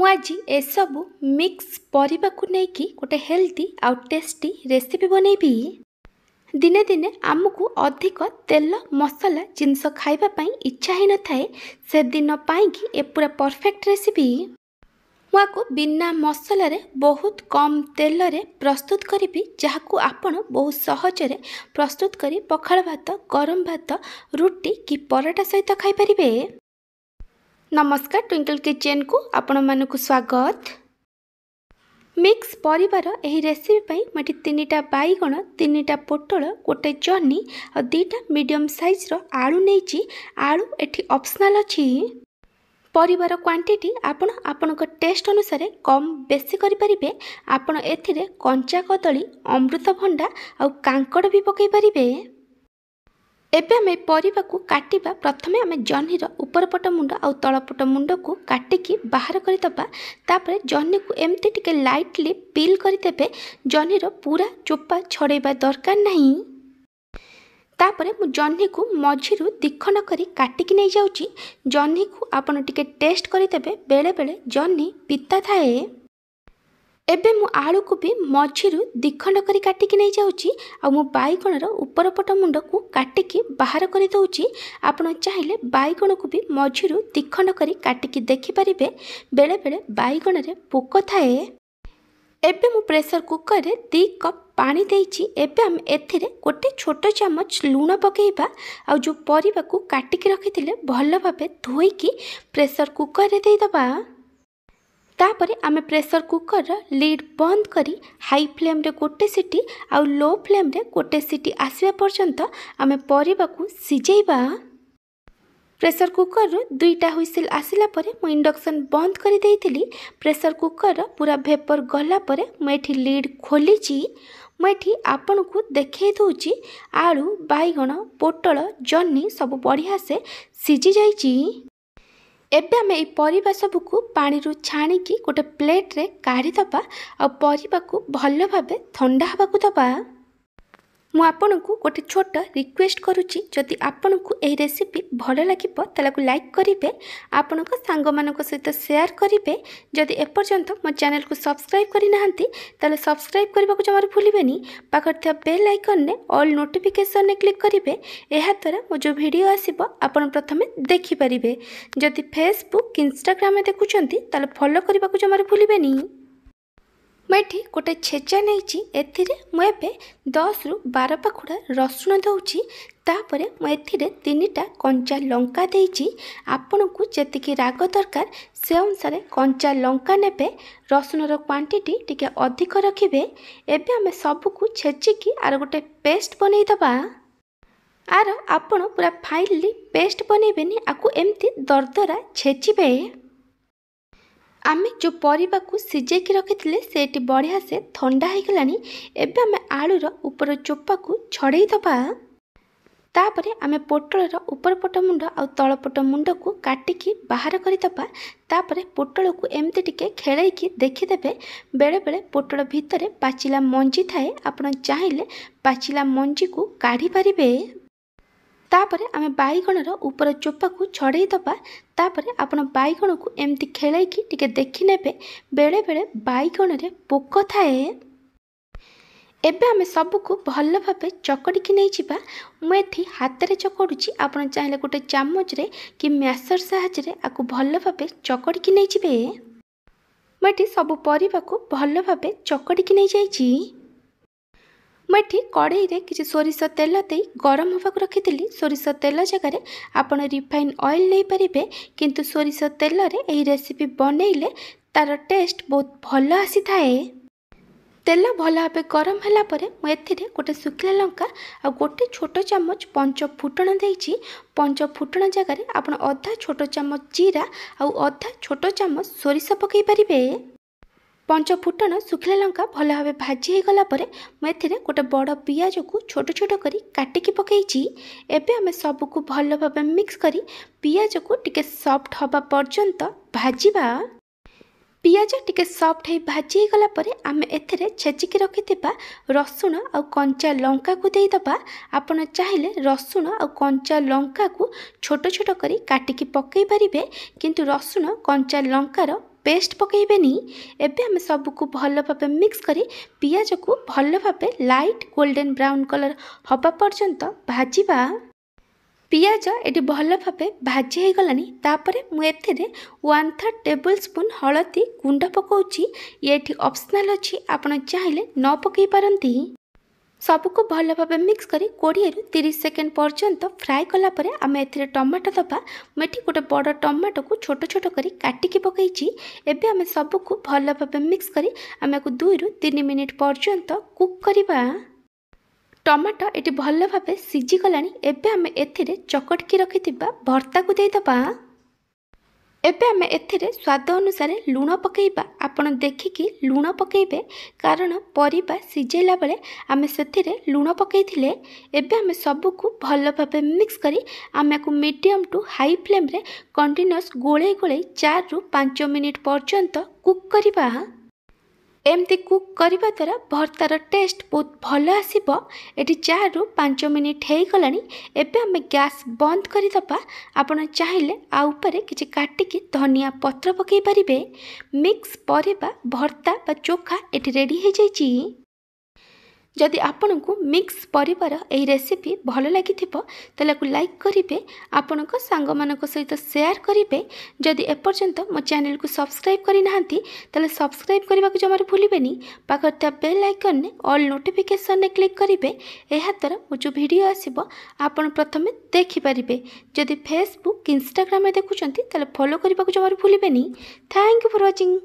ମୁଁ ଆଜି ଏସବୁ ମିକ୍ସ ପରିବାକୁ ନେଇକି ଗୋଟେ ହେଲ୍ଦି ଆଉ ଟେଷ୍ଟି ରେସିପି ବନେଇବି। ଦିନେ ଦିନେ ଆମକୁ ଅଧିକ ତେଲ ମସଲା ଜିନିଷ ଖାଇବା ପାଇଁ ଇଚ୍ଛା ହେଇନଥାଏ, ସେଦିନ ପାଇଁକି ଏ ପୁରା ପରଫେକ୍ଟ ରେସିପି। ମୁଁ ଆକୁ ବିନା ମସଲାରେ ବହୁତ କମ୍ ତେଲରେ ପ୍ରସ୍ତୁତ କରିବି, ଯାହାକୁ ଆପଣ ବହୁତ ସହଜରେ ପ୍ରସ୍ତୁତ କରି ପଖାଳ ଭାତ, ଗରମ ଭାତ, ରୁଟି କି ପରଟା ସହିତ ଖାଇପାରିବେ। नमस्कार, ट्विंकल किचन को आपण मानक स्वागत। मिक्स परिवार एही रेसिपी पई मटी 3टा बाईगण, 3टा पोटल, गोटे जह्नी और 2टा मीडियम साइज रो आलू नेइची। आलू एठी ऑप्शनल अछि। परिवार क्वांटिटी आपण आपनक टेस्ट अनुसार कम बेसी करि परिबे। आपण एथिरे कंचा कदली, अमृतभंडा और कांकड़ भी पकई परिबे। एबे आमे परिबा को काटिबा। प्रथमे आमे जह्नीर उपरपट मुंड और तलपट मुंड को काटिकी बाहर करदबा। तापर जह्नी को एमती टिके लाइटली पील करदेबे। जह्नीर पूरा चोपा छड़ेबा दरकार नहीं। तापर मु जह्नी को मझिरु दिखंड करी काटिकी नै जाउची। जह्नी को आपण टिके टेस्ट करदेबे। बेले बेले जह्नी पिता थाए। एबे मु आलू को भी मझिरु दिखंड करी काटिकी नै जाउची। आ मु बाईगणर उपरपट मुंड को काटिकी बाहर करि दउची। आपण चाहिले बाईगण को भी मझिरु दिखंड करी काटिकी देखि परिबे। बेले बेले बाईगण रे पोक थाए। एबे मु प्रेशर कुकर रे 2 कप पानी देइची। एबे हम एथिरे गोटे छोट चामच लूण पकेइबा। आ जो परिबा को काटिकी रखिथिले भल भाबे धोईकी प्रेशर कुकर रे देई दबा। तापरे आमे प्रेशर कुकर लीड बंद करी हाई फ्लेम रे गोटे सीटी आउ लो फ्लेम रे गोटे सीटी आसीबा पर्यंत आमे परिबा को सिजेइबा। प्रेशर कुकर रो 2टा हुइसिल आसिला परे मु इंडक्शन बंद करी देइथिली। प्रेशर कुकर पूरा भेपर गला परे मु एठी लीड खोलीची। मु एठी आपन को देखै दउची आलू, बाईगण, पोटल, जह्नी सब बढ़िया से सिजी जाईची। एबे आमे ए परिबा सब को पानी रु छाणी की गोटे प्लेट रे काढ़ी दबा। आ परिबा को भल भाबे ठंडा हबा को दबा। मु आपन को गोटे छोट रिक्वेस्ट करूची, जदि आपन को ए रेसिपी भल लागिबो ताला को लाइक करिवे, आपन को सांग मानक सहित शेयर करिवे। जदि ए पर्यंत मो चैनल को सब्सक्राइब करि नाहंती ताले सब्सक्राइब करबा को जमार भूलिबेनी। पाखर थिया बेल आइकन ने ऑल नोटिफिकेशन ने क्लिक करिवे। एहा द्वारा मो जो वीडियो आसीबो आपन प्रथमे देखि परिबे। जदि फेसबुक, इंस्टाग्राम में देखुचंती ताले फॉलो करबा को जमार भूलिबेनी। मैं गोटे छेचा नहीं। एथिरे मु एबे 10 रु 12 पाखुड़ा रसुण दउची। तापरे मु एथिरे 3टा कंचा लंका देइची। आपन को जेतिकी राग दरकार से अनुसार कंचा लंका नेबे। रसुण रो क्वांटिटी टिके अधिक रखिबे। एबे आमे सब को छेचिकी आर गोटे पेस्ट बनै दबा। आर आपन पूरा फाइनली पेस्ट बनैबेनी, आकु एमती दरदरा छेचिबे। आमे जो परिबा को सिजेकी रखिथिले सेठी बढ़िया से ठंडा हो गलानी। एबे आमे आलूर ऊपर चोपा को छड़ेई दबा। तापरे आमे पोटलर ऊपर पट मुंड और तलपट मुंड को काटिकी बाहर करि दबा। तापरे पोटल को एमती टिके खेलैकी देखिदेबे। बेले बेले पोटल भितरे पाचिला मंजी थाए। आपण चाहिले पाचिला मंजी को काढ़ी पारिबे। तापरे आमे बाईगणर ऊपर चोपा को छड़ेई दबा। तापरे आपण बाईगण को एमती खेलैकी टिके देखि नेबे। बेले बेले बाईगण रे पोक थाए। एबे आमे सब को भल भाबे चकड़ीकी नै जिबा। मु एठी हाथ रे चकड़ुची, आपण चाहिले गोटे चामच रे कि मैशर सहायता रे आकु भल भाबे चकड़ीकी नै जिबे। मु एठी सब परिबा को भल भाबे चकड़ीकी नै जाईची। मैं कड़ई रे किसी सोरिष तेल दे गरम होगा रखी। सोरिष तेल जगह आपड़ रिफाइन ऑयल नहीं पारे, किंतु सोरिष तेल रे एही रेसिपी बनइले तार टेस्ट बहुत भल आसी थाए। तेल भल भाव गरम होला परे मु एथिरे गोटे सुखिला लंका आ गोटे छोट चामच पंच फुटण देइची। पंच फुटण जगह आपड़ अधा छोट चामच जीरा आउ अधा छोट चामच सोरिष पकई पारिबे। पंच फुटण सुखिला लंका भल भाव भाजी हो गला परे मु एथिरे गोटे बड़ पियाज को छोट छोट करी काटिकी पकईची। एबे आमे सब को भल भाव मिक्स करी पियाज को टिके सॉफ्ट हबा पर्यंत भाजीबा। पियाज टिके सॉफ्ट है भाजी हो गला परे आमे एथिरे छेचिकी रखिथिबा रसुण और कंचा लंका को देई दबा। आपण चाहिले रसुण और कंचा लंका को छोट छोट करी काटिकी पकई पारिबे, किंतु रसुण कंचा लंकार पेस्ट पकेबेनी। एबे आम सबको भल भाव मिक्स करी पियाज को भल भाव लाइट गोल्डन ब्राउन कलर हवा पर्यंत भाजिबा। पियाज ये भल भाव भाजी हो गलानी। तापरे मुझे 1/3 टेबल स्पून हलदी गुंड पकाउची। ये ऑप्शनल अच्छी, आपण चाहिए न पकई पारंती। सबको भल भाव मिक्स करी 20 ରୁ 30 सेकेंड पर्यंत फ्राए कलापर आम ए टमाटो दबा। मुझे गोटे बड़ टमाटो को छोट छोट करी काटिकी पकईची। एबे आम सबको भल भाव मिक्स करी आम 2 ରୁ 3 मिनिट पर्यंत कुक करवा। टमाटो ये भल भाव सीझी गलानी। एबे आम एथिरे चकटकी रखिथिबा भर्ता को देदबा। एबे आम एथिरे स्वाद अनुसार लुण पकेइबा। आपण देखिकी लुण पकेइबे, कारण परिबा सिझेला बेले आम सेथिरे लुण पकेइथिले। एबे आम सबको भल भाव मिक्स करी आम को मीडियम टू हाई फ्लेम रे कंटिन्यूअस गोले गोले 4 ରୁ 5 मिनिट पर्यंत कुक करवा। एमती कुक करने द्वारा भर्तार टेस्ट बहुत भल आसब। ये 4 ରୁ 5 मिनिट हो गलानी। एबे आम गैस बंद करदबा। आपण चाहिए आउपरे किछि काटिकी धनिया पत्र पकई पारिबे। मिक्स परिबा भर्ता बा चोखा ये रेडी हो जाइछि। जदि आपन को मिक्स परिवार यही रेसिपी भल लगी तेल लाइक करेंगे, आपण सांग मानक सहित शेयर करेंगे। जदि एपर्यंत मो चैनल को सब्सक्राइब करना तेल सब्सक्राइब करने को जमार भूलें। पाखर बेल आइकन ने ऑल नोटिफिकेशन ने क्लिक करेंगे। यह द्वारा मो जो वीडियो आसब आपण प्रथम देखिपारे। जदि फेसबुक इंस्टाग्राम में देखुं तेल फॉलो करने को जमार भूलें। Thank you for watching.